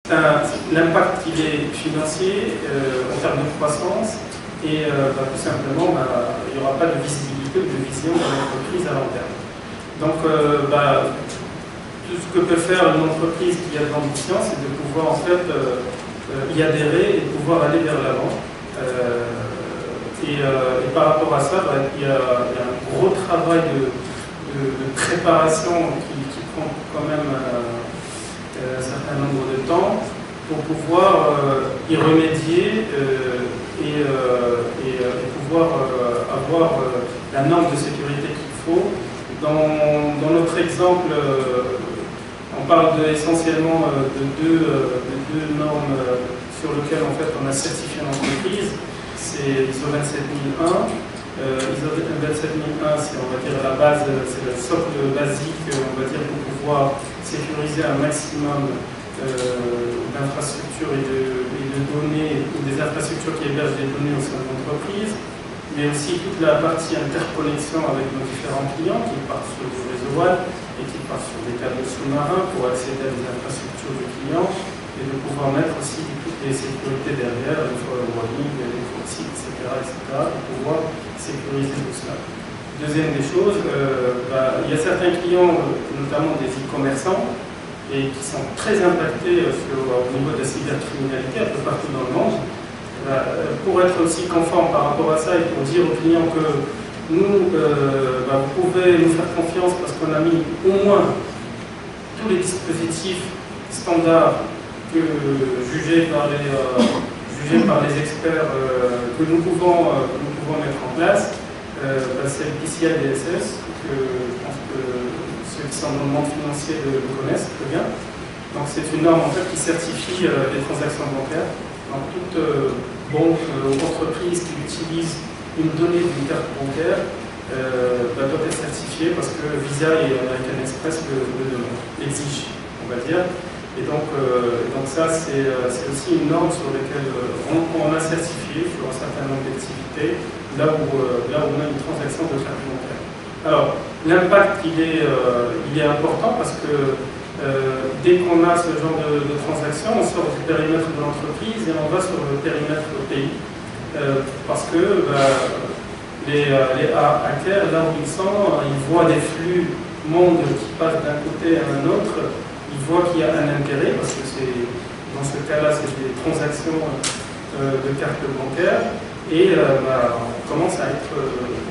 L'impact il est financier en termes de croissance et tout simplement il n'y aura pas de visibilité ou de vision de l'entreprise à long terme. Donc tout ce que peut faire une entreprise qui a de l'ambition, c'est de pouvoir en fait y adhérer et de pouvoir aller vers l'avant. Et par rapport à ça, il y a un gros travail de préparation qui prend quand même un certain nombre de temps pour pouvoir y remédier et pouvoir avoir la norme de sécurité qu'il faut. Dans notre exemple, on parle essentiellement de deux normes sur lesquelles en fait, on a certifié l'entreprise. C'est ISO 27001. ISO 27001, c'est on va dire la base, c'est le socle basique, on va dire, pour pouvoir sécuriser un maximum d'infrastructures et de données, ou des infrastructures qui hébergent des données au sein de l'entreprise, mais aussi toute la partie interconnexion avec nos différents clients qui partent sur du réseau WAN et qui partent sur des câbles sous-marins pour accéder à des infrastructures du client et de pouvoir mettre aussi toutes les sécurités derrière, les firewalling, les proxys, etc., pour pouvoir sécuriser tout cela. Deuxième des choses, il y a certains clients, notamment des e-commerçants, et qui sont très impactés au niveau de la cybercriminalité un peu partout dans le monde. Pour être aussi conforme par rapport à ça et pour dire aux clients que nous, vous pouvez nous faire confiance parce qu'on a mis au moins tous les dispositifs standards jugés par les experts que nous pouvons mettre en place. C'est le PCI DSS, que je pense que ceux qui sont dans le monde financier le connaissent très bien. Donc c'est une norme en fait, qui certifie les transactions bancaires. Donc toute banque ou entreprise qui utilise une donnée d'une carte bancaire doit être certifiée parce que Visa et American Express l'exigent, on va dire. Et donc ça, c'est aussi une norme sur laquelle on a certifié sur un certain nombre d'activités, là où on a une transaction de carte bancaire. Alors, l'impact, il est important parce que dès qu'on a ce genre de transaction, on sort du périmètre de l'entreprise et on va sur le périmètre pays. Parce que les hackers, là où ils sont, ils voient des flux monde qui passent d'un côté à un autre. Ils voient qu'il y a un intérêt, parce que dans ce cas-là, c'est des transactions de cartes bancaires, et on commence à être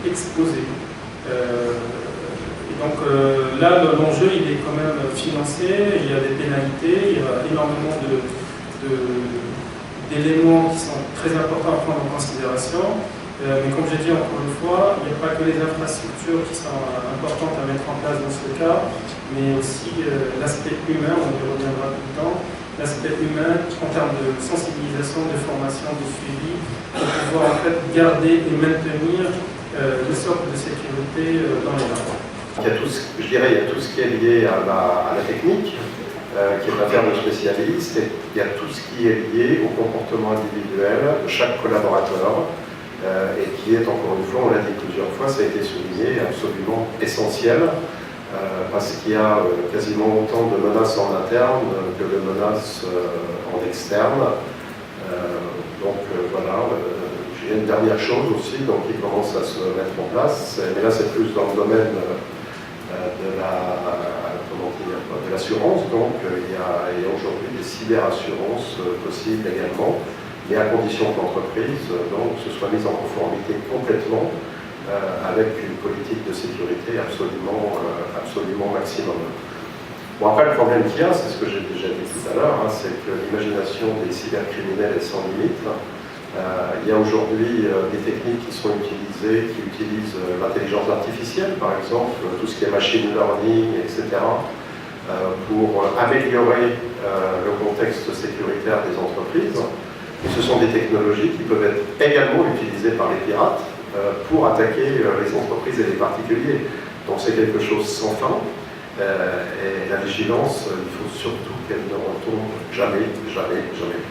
exposé. Et donc là, l'enjeu, il est quand même financier, il y a des pénalités, il y a énormément d'éléments qui sont très importants à prendre en considération. Mais comme j'ai dit encore une fois, il n'y a pas que les infrastructures qui sont importantes à mettre en place dans ce cas, mais aussi l'aspect humain, on y reviendra tout le temps, l'aspect humain en termes de sensibilisation, de formation, de suivi, pour pouvoir en fait garder et maintenir le socle de sécurité dans les normes. Il y a tout ce qui est lié à la technique, qui est l'affaire de spécialistes, et il y a tout ce qui est lié au comportement individuel de chaque collaborateur, et qui est, encore une fois, on l'a dit plusieurs fois, ça a été souligné, absolument essentiel, parce qu'il y a quasiment autant de menaces en interne que de menaces en externe. Voilà, j'ai une dernière chose aussi qui commence à se mettre en place, mais là c'est plus dans le domaine de l'assurance, donc il y a aujourd'hui des cyberassurances possibles également, mais à condition que l'entreprise se soit mise en conformité complètement avec une politique de sécurité absolument maximum. Bon, après, le problème qu'il y a, c'est ce que j'ai déjà dit tout à l'heure, c'est que l'imagination des cybercriminels est sans limite. Il y a aujourd'hui des techniques qui sont utilisées, qui utilisent l'intelligence artificielle, par exemple, tout ce qui est machine learning, etc., pour améliorer le contexte sécuritaire des entreprises. Et ce sont des technologies qui peuvent être également utilisées par les pirates pour attaquer les entreprises et les particuliers. Donc c'est quelque chose sans fin. Et la vigilance, il faut surtout qu'elle ne retombe jamais, jamais, jamais.